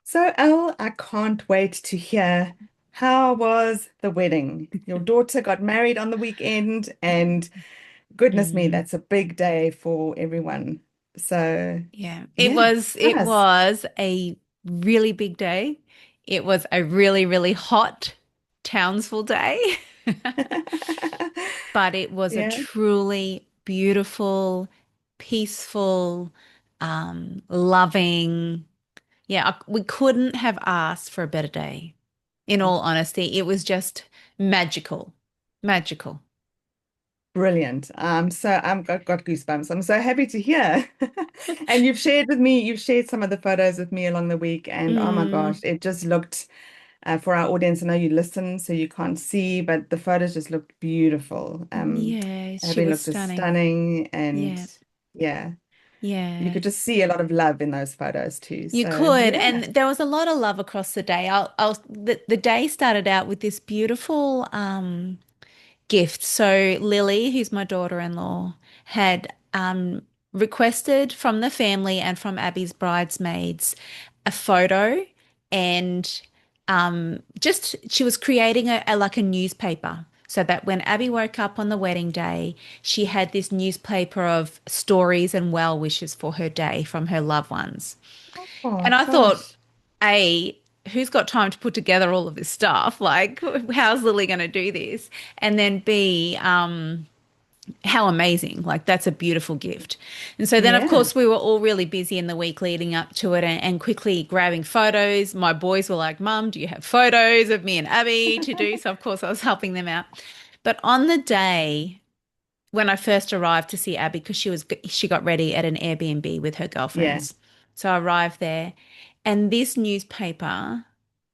So, Elle, I can't wait to hear how was the wedding? Your daughter got married on the weekend, and goodness me, Mm, that's a big day for everyone. So, yeah, it yeah, was tell it us. was a really big day. It was a really, really hot Townsville day, but it was a Yeah, truly beautiful, peaceful, loving. Yeah, we couldn't have asked for a better day. In all honesty, it was just magical, magical. brilliant. Got goosebumps. I'm so happy to hear. And you've shared some of the photos with me along the week, and oh my Mm, gosh, it just looked for our audience. I know you listen, so you can't see, but the photos just looked beautiful. yeah, she Abby was looked just stunning. stunning, and Yeah, yeah, you yeah. could just see a lot of love in those photos too. You So could, yeah, and there was a lot of love across the day. The day started out with this beautiful gift. So Lily, who's my daughter-in-law, had requested from the family and from Abby's bridesmaids a photo, and just she was creating like a newspaper. So that when Abby woke up on the wedding day, she had this newspaper of stories and well wishes for her day from her loved ones. oh And I thought, gosh, A, who's got time to put together all of this stuff? Like, how's Lily going to do this? And then B, how amazing. Like, that's a beautiful gift. And so then, of yeah, course, we were all really busy in the week leading up to it and quickly grabbing photos. My boys were like, Mum, do you have photos of me and Abby to do? So, of course, I was helping them out. But on the day when I first arrived to see Abby, because she got ready at an Airbnb with her yeah, girlfriends. So I arrived there, and this newspaper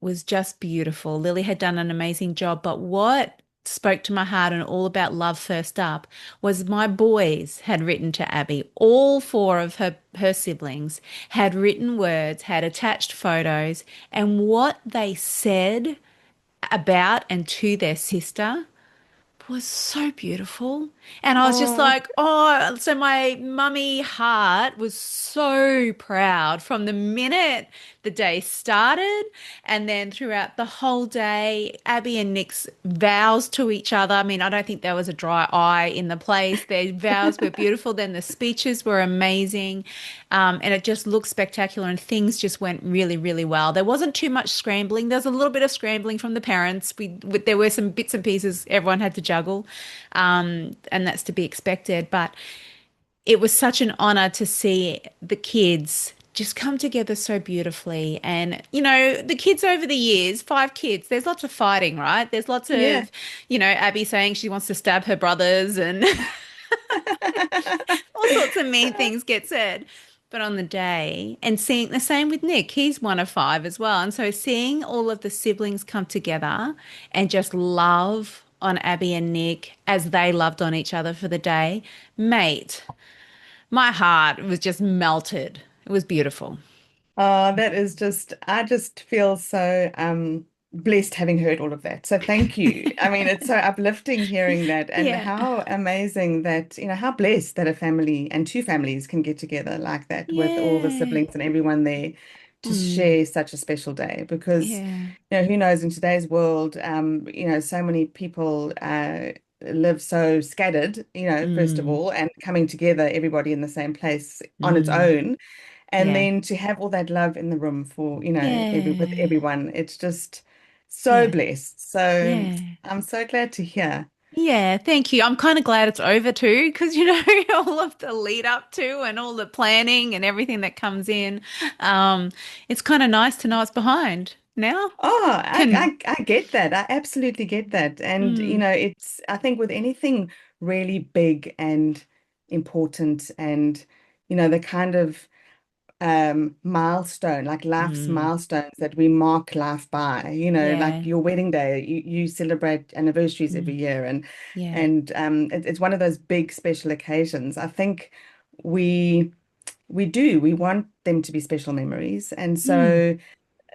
was just beautiful. Lily had done an amazing job, but what spoke to my heart and all about love first up was my boys had written to Abby. All four of her siblings had written words, had attached photos, and what they said about and to their sister was so beautiful. And I was just oh, like, oh, so my mummy heart was so proud from the minute the day started. And then throughout the whole day, Abby and Nick's vows to each other. I mean, I don't think there was a dry eye in the place. Their vows were beautiful. Then the speeches were amazing. And it just looked spectacular and things just went really, really well. There wasn't too much scrambling. There was a little bit of scrambling from the parents. There were some bits and pieces everyone had to juggle, and that's to be expected. But it was such an honor to see the kids just come together so beautifully. And, the kids over the years, five kids, there's lots of fighting, right? There's lots yeah. of, Abby saying she wants to stab her brothers and all sorts of mean things get said. But on the day, and seeing the same with Nick, he's one of five as well. And so seeing all of the siblings come together and just love on Abby and Nick as they loved on each other for the day, mate, my heart was just melted. It was beautiful. Oh, that is just, I just feel so blessed having heard all of that. So thank you. I mean, it's so uplifting hearing that, and Yeah. how amazing that, how blessed that a family and two families can get together like that with all the Yeah. siblings and everyone there to Mm. share such a special day. Because, Yeah. who knows in today's world, so many people live so scattered, first of Mm. all, and coming together, everybody in the same place on its Mm. own. And Yeah. then to have all that love in the room for, with Yeah. everyone, it's just so Yeah. blessed. So Yeah. I'm so glad to hear. Yeah, thank you. I'm kind of glad it's over too, because all of the lead up to and all the planning and everything that comes in. Um, it's kind of nice to know it's behind now. Oh, Can I get that. I absolutely get that. And, mm, I think with anything really big and important and, the kind of milestone, like life's mm, milestones that we mark life by, like yeah, your wedding day, you celebrate anniversaries every mm, year, and yeah, it's one of those big special occasions. I think we we want them to be special memories, and mm, so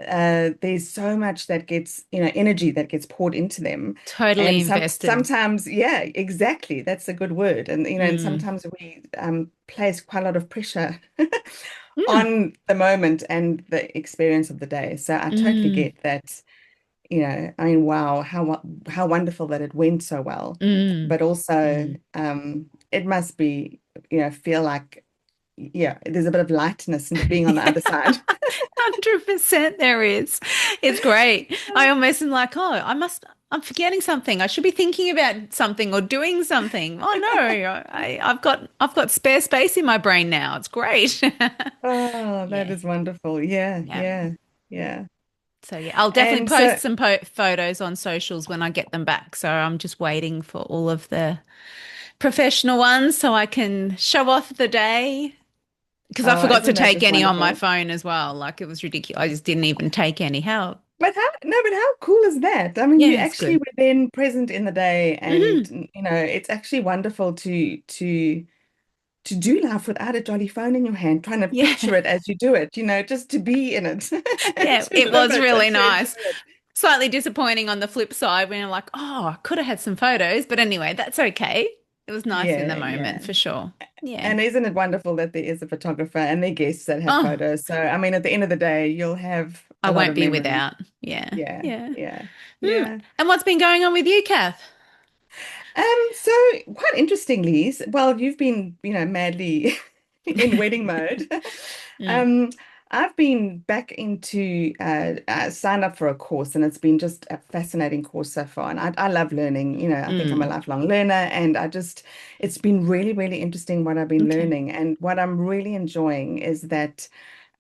there's so much that gets, energy that gets poured into them. totally And invested. sometimes, yeah, exactly. That's a good word. And, and Mm, sometimes we place quite a lot of pressure Mm, on the moment and the experience of the day. So I totally mm, get that, I mean, wow, how wonderful that it went so well. mm, But also, mm. it must be, feel like, yeah, there's a bit of lightness into being on the other side. 100% there is. It's great. I almost am like, oh, I'm forgetting something. I should be thinking about something or doing something. Oh no, I've got spare space in my brain now. It's great. Oh, that Yeah. is wonderful. Yeah, Yeah. yeah, yeah. So yeah, I'll definitely And post so, some po photos on socials when I get them back. So I'm just waiting for all of the professional ones so I can show off the day. Because I oh, forgot to isn't that take just any on my wonderful? phone as well. Like it was ridiculous. I just didn't even take any. How? But how, no, but how cool is that? I mean, you Yeah, it's actually good. were then present in the day, and Hmm. it's actually wonderful to do life without a jolly phone in your hand, trying to Yeah. picture it as you do it, just to be in it and Yeah, to it live was it really and to enjoy nice. it. Slightly disappointing on the flip side when I'm like, oh, I could have had some photos, but anyway, that's okay. It was nice in the Yeah, moment yeah. for sure. Yeah. And isn't it wonderful that there is a photographer and their guests that have Oh, photos? So, I mean, at the end of the day, you'll have I a lot won't of be memories. without. Yeah. Yeah, Yeah. yeah, Hmm. yeah. And what's been going on with you, Kath? So quite interestingly, well, you've been, madly in wedding mode. Mm, Um, I've been back into signed up for a course, and it's been just a fascinating course so far. And I love learning. I think I'm a mm. lifelong learner, and it's been really, really interesting what I've been Okay. learning. And what I'm really enjoying is that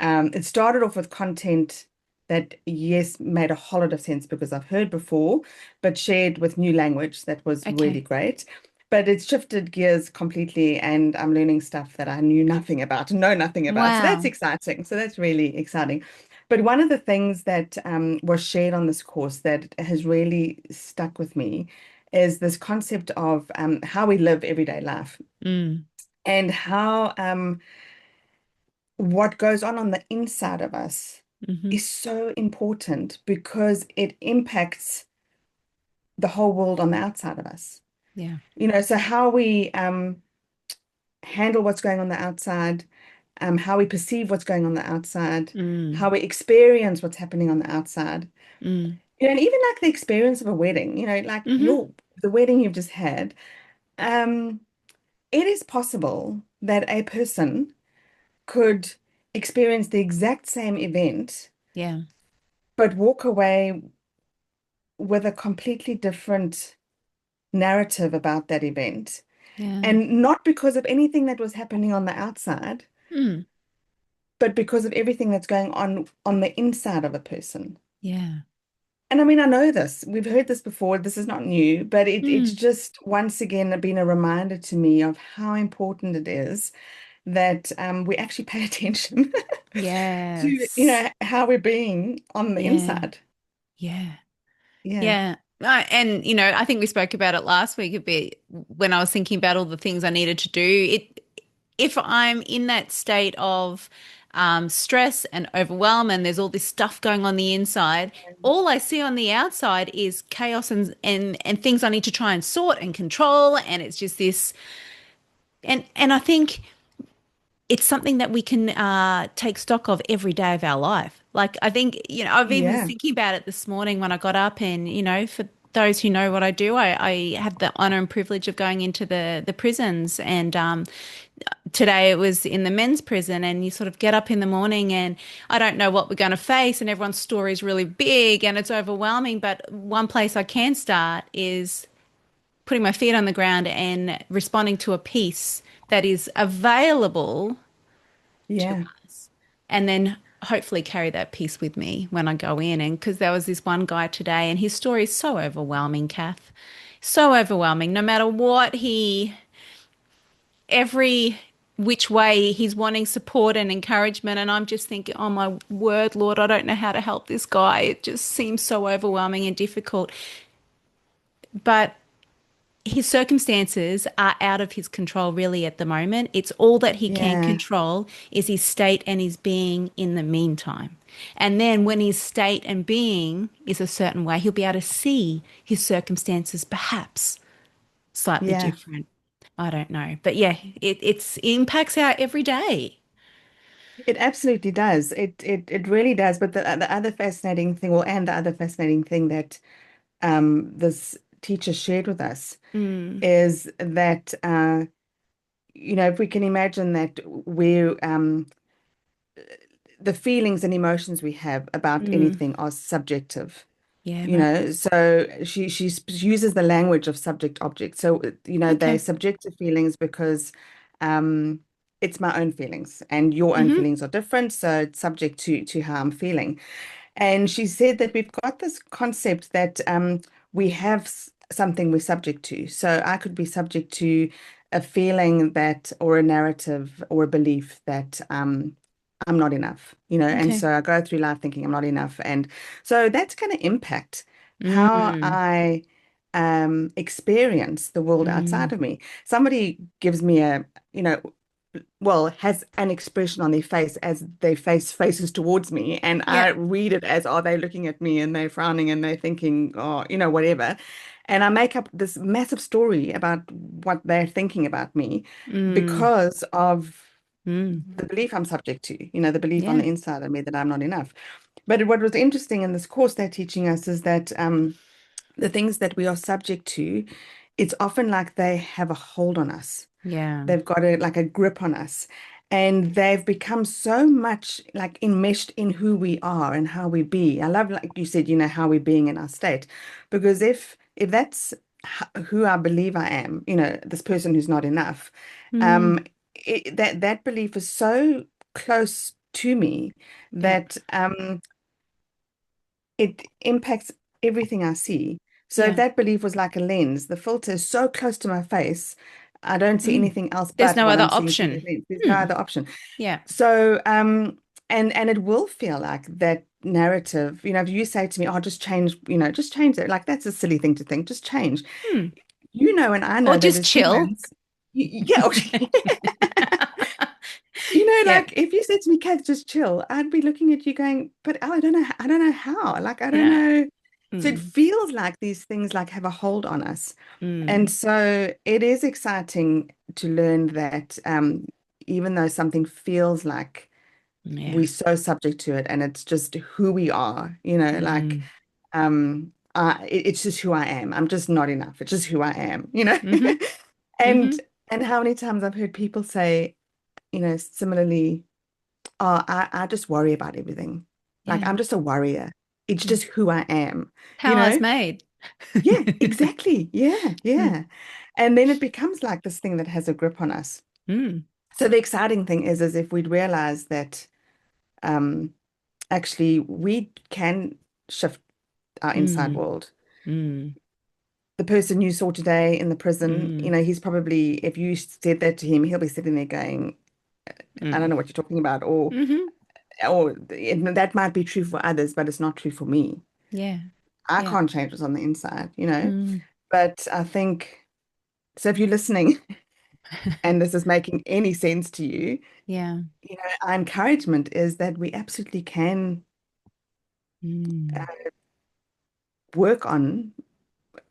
it started off with content that, yes, made a whole lot of sense because I've heard before, but shared with new language that was really Okay. great. But it's shifted gears completely, and I'm learning stuff that I knew nothing about, know nothing about. So that's Wow. exciting. So that's really exciting. But one of the things that was shared on this course that has really stuck with me is this concept of how we live everyday life Mm, and how what goes on the inside of us hmm. is so important because it impacts the whole world on the outside of us. Yeah. So how we handle what's going on the outside, how we perceive what's going on the outside, how Mm, we experience what's happening on the outside. mm, And even like the experience of a wedding, like hmm. the wedding you've just had, um, it is possible that a person could experience the exact same event, Yeah. but walk away with a completely different narrative about that event. Yeah. And not because of anything that was happening on the outside, Mm, but because of everything that's going on the inside of a person. yeah. And I mean, I know this. We've heard this before. This is not new, but it's Mm, just once again been a reminder to me of how important it is that we actually pay attention to, yes. how we're being on the Yeah. inside. Yeah. Yeah. Yeah. And I think we spoke about it last week a bit when I was thinking about all the things I needed to do. If I'm in that state of stress and overwhelm and there's all this stuff going on the inside, all I see on the outside is chaos and things I need to try and sort and control. And it's just this and I think it's something that we can take stock of every day of our life. Like I think, I've even was Yeah. thinking about it this morning when I got up and, for those who know what I do, I have the honor and privilege of going into the prisons. And today it was in the men's prison and you sort of get up in the morning and I don't know what we're going to face and everyone's story is really big and it's overwhelming. But one place I can start is putting my feet on the ground and responding to a piece that is available to Yeah. us. And then hopefully carry that piece with me when I go in. And because there was this one guy today, and his story is so overwhelming, Kath. So overwhelming. No matter what every which way he's wanting support and encouragement. And I'm just thinking, oh my word, Lord, I don't know how to help this guy. It just seems so overwhelming and difficult. But his circumstances are out of his control really at the moment. It's all that he can Yeah. control is his state and his being in the meantime. And then when his state and being is a certain way, he'll be able to see his circumstances perhaps slightly Yeah. different. I don't know. But yeah, it impacts our every day. It absolutely does. It really does. But the other fascinating thing, well, and the other fascinating thing that this teacher shared with us Mm, is that if we can imagine that the feelings and emotions we have about mm. anything are subjective. Yeah, right. So she uses the language of subject object. So they're Okay. subjective feelings because um it's my own feelings and your own Mm-hmm. feelings are different, so it's subject to how I'm feeling. And she said that we've got this concept that we have something we're subject to. So I could be subject to a feeling that, or a narrative, or a belief that I'm not enough, and Okay. so I go through life thinking I'm not enough. And so that's going to impact how Mm, I experience the world outside mm. of me. Somebody gives me you know, has an expression on their face as their face faces towards me, and I Yep. read it as, are they looking at me and they're frowning and they're thinking, oh, whatever. And I make up this massive story about what they're thinking about me Mm, because of mm. the belief I'm subject to, the belief on Yeah. the inside of me that I'm not enough. But what was interesting in this course they're teaching us is that the things that we are subject to, it's often like they have a hold on us. Yeah. They've got like a grip on us. And they've become so much like enmeshed in who we are and how we be. I love, like you said, how we're being in our state. Because if that's who I believe I am, this person who's not enough, Mm. um, that belief is so close to me Yep. that it impacts everything I see. So if Yeah. that belief was like a lens, the filter is so close to my face, I don't see Mm. anything else There's but no what other I'm seeing through the option. lens. There's no Hmm. other option. Yeah. So and it will feel like that narrative, if you say to me, oh, just change it. Like that's a silly thing to think, just change. Hmm. And I Or know that just as chill. humans, yeah, Yeah. like if you said to me, Kath, just chill, I'd be looking at you going, but I don't know, how. Like, I don't Yeah. know. So it Mm. feels like these things like have a hold on us. And Mm. so it is exciting to learn that even though something feels like Yeah. we're so subject to it and it's just who we are, like Mm. it's just who I am. I'm just not enough. It's just who I am. Mm-hmm. Mm-hmm. And how many times I've heard people say, similarly, oh, I just worry about everything. Like Yeah. I'm just a worrier. It's Mm. just who I am, you How I was know? made. Yeah, exactly. Yeah, Mm. yeah. And then it becomes like this thing that has a grip on us. Mm. So the exciting thing is if we'd realize that um actually we can shift our inside Mm. world. Mm. The person you saw today in the prison, Mm. he's probably, if you said that to him, he'll be sitting there going, I don't Mm. know what you're talking about, or Mm-hmm. that might be true for others, but it's not true for me. Yeah. I Yeah. can't change what's on the inside. Mm. But I think, so if you're listening and this is making any sense to you, Yeah. our encouragement is that we absolutely can Mm. work on,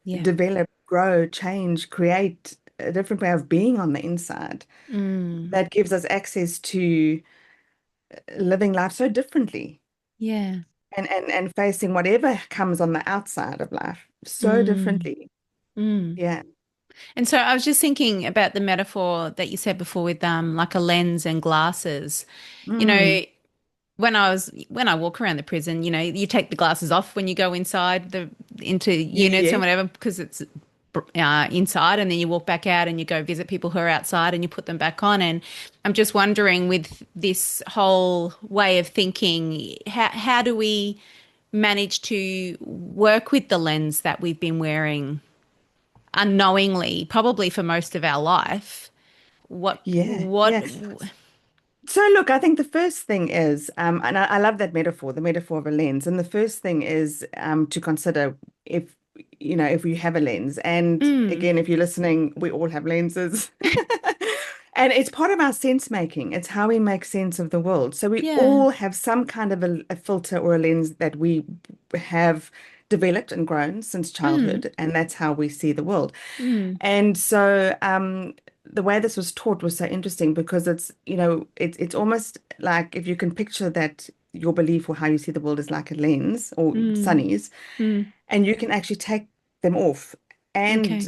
Yeah. develop, grow, change, create a different way of being on the inside Mm. that gives us access to living life so differently Yeah. and facing whatever comes on the outside of life so Mm. differently. Mm. Yeah. And so I was just thinking about the metaphor that you said before with like a lens and glasses. You know, Mm. when I walk around the prison, you take the glasses off when you go inside the into units and Yes. whatever because it's inside, and then you walk back out and you go visit people who are outside and you put them back on. And I'm just wondering, with this whole way of thinking, how do we manage to work with the lens that we've been wearing unknowingly, probably for most of our life? Yeah. What? Yeah. So look, I think the first thing is, and I love that metaphor, the metaphor of a lens. And the first thing is to consider if, if you have a lens. And Mm, again, if you're listening, we all have lenses. And it's part of our sense making. It's how we make sense of the world. So we yeah. all have some kind of a filter or a lens that we have developed and grown since Mm, childhood, and that's how we see the world. mm, And so the way this was taught was so interesting because it's almost like if you can picture that your belief or how you see the world is like a lens or Mm. sunnies, Mm. and you can actually take them off and Okay.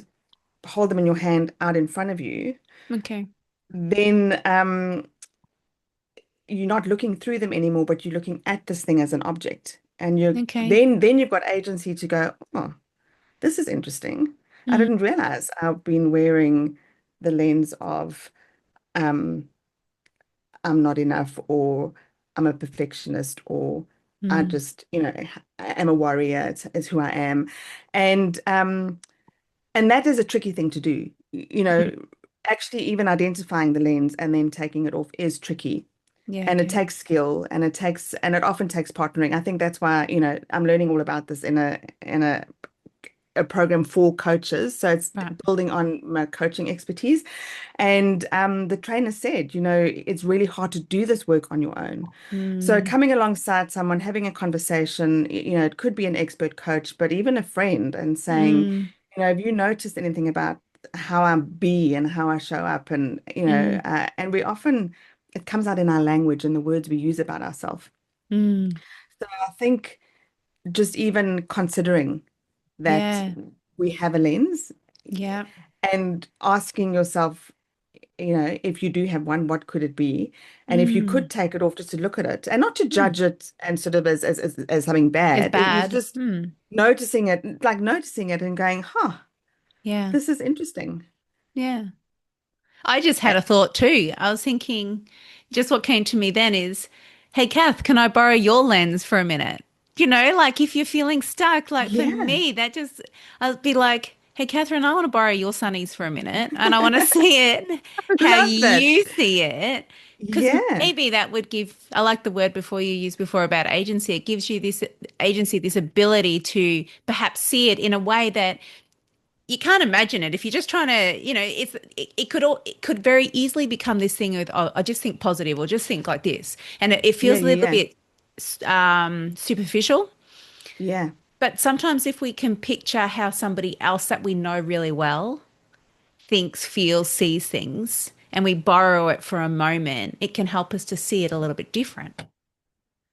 hold them in your hand out in front of you, Okay. then you're not looking through them anymore, but you're looking at this thing as an object. And you Okay. then you've got agency to go, oh, this is interesting. I Mm. didn't realize I've been wearing the lens of um, I'm not enough, or I'm a perfectionist, or I Mm. just, am a warrior. It's who I am. And and that is a tricky thing to do. Actually even identifying the lens and then taking it off is tricky. Yeah. And it Okay. takes skill and it often takes partnering. I think that's why, I'm learning all about this in a program for coaches. So it's Right. building on my coaching expertise. And the trainer said, it's really hard to do this work on your own. So Mm. coming alongside someone, having a conversation, it could be an expert coach, but even a friend, and saying, Mm. have you noticed anything about how I be and how I show up? And, Mm. and we often, it comes out in our language and the words we use about ourselves. Mm. So I think just even considering that Yeah. we have a lens Yeah. and asking yourself, if you do have one, what could it be? And if you Mm. could take it off just to look at it and not to Mm. judge it and sort of as something It's bad, it's bad. just Mm. noticing it and going, huh, Yeah. this is interesting. Yeah. I just had Uh, a thought too. I was thinking, just what came to me then is, hey, Kath, can I borrow your lens for a minute? Like if you're feeling stuck, like for Yeah, me, I'd be like, hey, Kathryn, I want to borrow your sunnies for a minute and I want to see it I how love that. you see it. Because Yeah, maybe that would I like the word before you used before about agency. It gives you this agency, this ability to perhaps see it in a way that you can't imagine it if you're just trying to, it could very easily become this thing of, oh, I just think positive or just think like this, and it yeah, feels a yeah, little yeah, bit superficial. yeah. But sometimes if we can picture how somebody else that we know really well thinks, feels, sees things, and we borrow it for a moment, it can help us to see it a little bit different.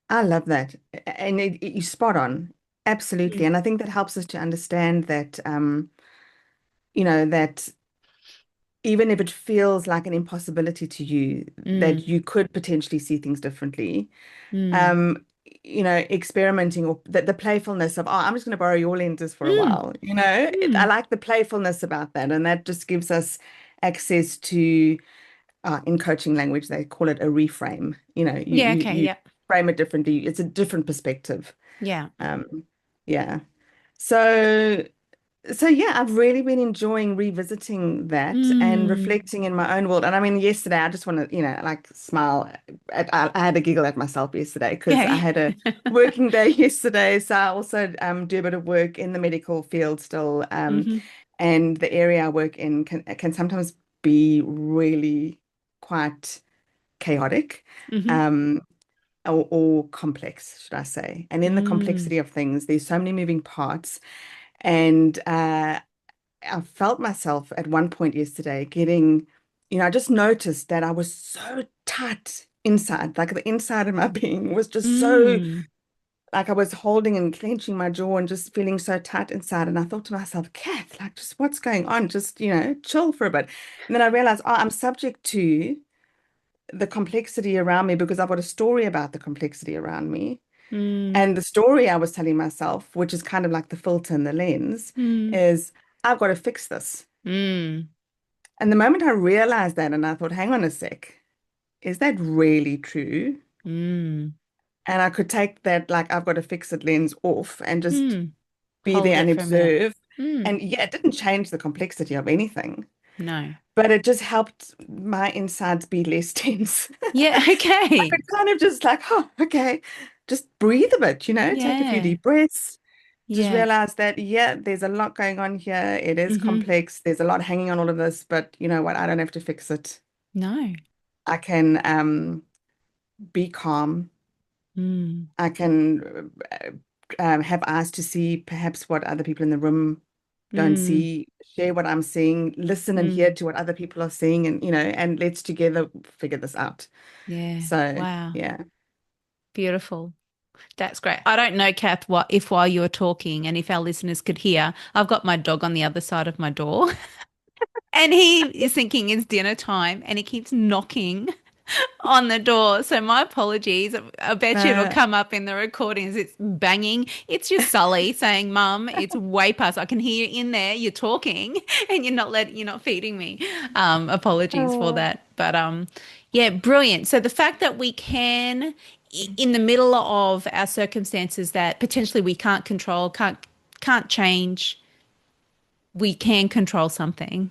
I love that. And you're spot on. Absolutely. Mm. And I think that helps us to understand that, that even if it feels like an impossibility to you, that Mm. you could potentially see things differently. Mm. Um, experimenting or the playfulness of, oh, I'm just going to borrow your lenses for a Mm. while. I Mm. like the playfulness about that. And that just gives us access to, in coaching language, they call it a reframe. You, Yeah. you, Okay. you Yeah. frame it differently. It's a different perspective. Yeah. Yeah. So so yeah, I've really been enjoying revisiting that and Mm. reflecting in my own world. And I mean, yesterday I just want to, like smile. I had a giggle at myself yesterday because I Okay. had a working day yesterday. So I also do a bit of work in the medical field still. Hmm. And the area I work in can sometimes be really quite chaotic. Hmm. Um, or complex, should I say. And in the Mm. complexity of things, there's so many moving parts. And I felt myself at one point yesterday getting, I just noticed that I was so tight inside, like the inside of my being was just so, Mm. like I was holding and clenching my jaw and just feeling so tight inside. And I thought to myself, Kath, like just what's going on? Just, chill for a bit. And then I realized, oh, I'm subject to the complexity around me because I've got a story about the complexity around me. Mm. And the story I was telling myself, which is kind of like the filter and the lens, Mm. is I've got to fix this. Mm. And the moment I realized that, and I thought, hang on a sec, is that really true? Mm. And I could take that, like, I've got to fix it lens off and just Mm. be Hold there and it for a minute. observe. Mm. And yeah, it didn't change the complexity of anything, No. but it just helped my insides be less tense. Yeah. I Okay. could kind of just like, oh, okay, just breathe a bit, take a few Yeah. deep breaths. Just Yeah. realize that, yeah, there's a lot going on here. It is Hmm. complex. There's a lot hanging on all of this, but you know what? I don't have to fix it. No. I can be calm. Mm. I can have eyes to see perhaps what other people in the room. go and Mm, see, share what I'm seeing, listen and hear mm. to what other people are seeing, and and let's together figure this out. Yeah. So Wow. yeah. Beautiful. That's great. I don't know, Kath, what if while you're talking and if our listeners could hear, I've got my dog on the other side of my door and he is thinking it's dinner time and he keeps knocking on the door. So my apologies. I bet you it'll Uh, come up in the recordings. It's banging. It's just Sully saying, "Mum, it's way past. I can hear you in there. You're talking, and you're not feeding me." Apologies for oh, that. But yeah, brilliant. So the fact that we can, in the middle of our circumstances that potentially we can't control, can't change, we can control something.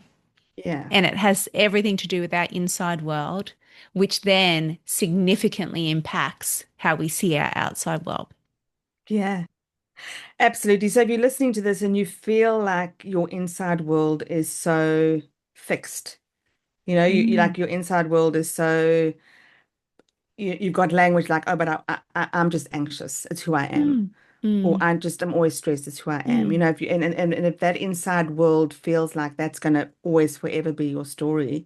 yeah. And it has everything to do with our inside world, which then significantly impacts how we see our outside world. Yeah. Absolutely. So if you're listening to this and you feel like your inside world is so fixed, you Mm, like your inside world is so you've got language like, oh, but I'm just anxious. It's who I am. mm, Or mm, I'm always stressed. It's who I am. mm. If you and if that inside world feels like that's gonna always forever be your story,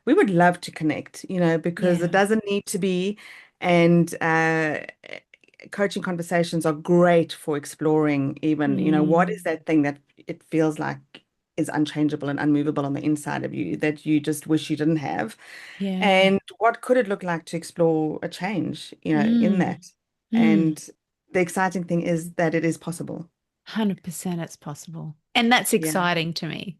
we would love to connect, because it Yeah. doesn't need to be. And coaching conversations are great for exploring even, what is Mm, that thing that it feels like is unchangeable and unmovable on the inside of you that you just wish you didn't have. yeah. And what could it look like to explore a change, in Mm, that? mm. And the exciting thing is that it is possible. 100% it's possible. And that's Yeah. exciting to me.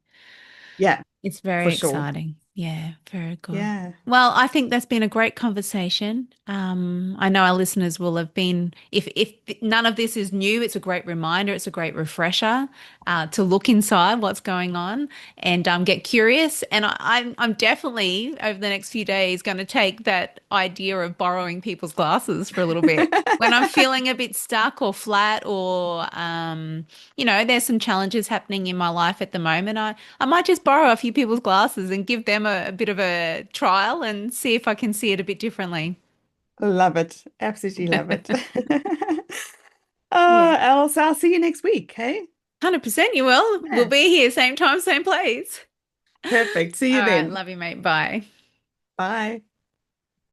Yeah, It's for very sure. exciting. Yeah, very good. Yeah. Well, I think that's been a great conversation. I know our listeners will have been, if none of this is new, it's a great reminder, it's a great refresher to look inside what's going on and get curious. And I'm definitely over the next few days going to take that idea of borrowing people's glasses for a little bit. When I'm feeling a bit stuck or flat or there's some challenges happening in my life at the moment. I might just borrow a few people's glasses and give them a bit of a trial and see if I can see it a bit differently. Love it. Absolutely love it. Yeah. Else I'll see you next week. Hey? 100% you will. We'll Yeah. be here, same time, same place. Perfect. See All you right. then. Love you, mate. Bye. Bye.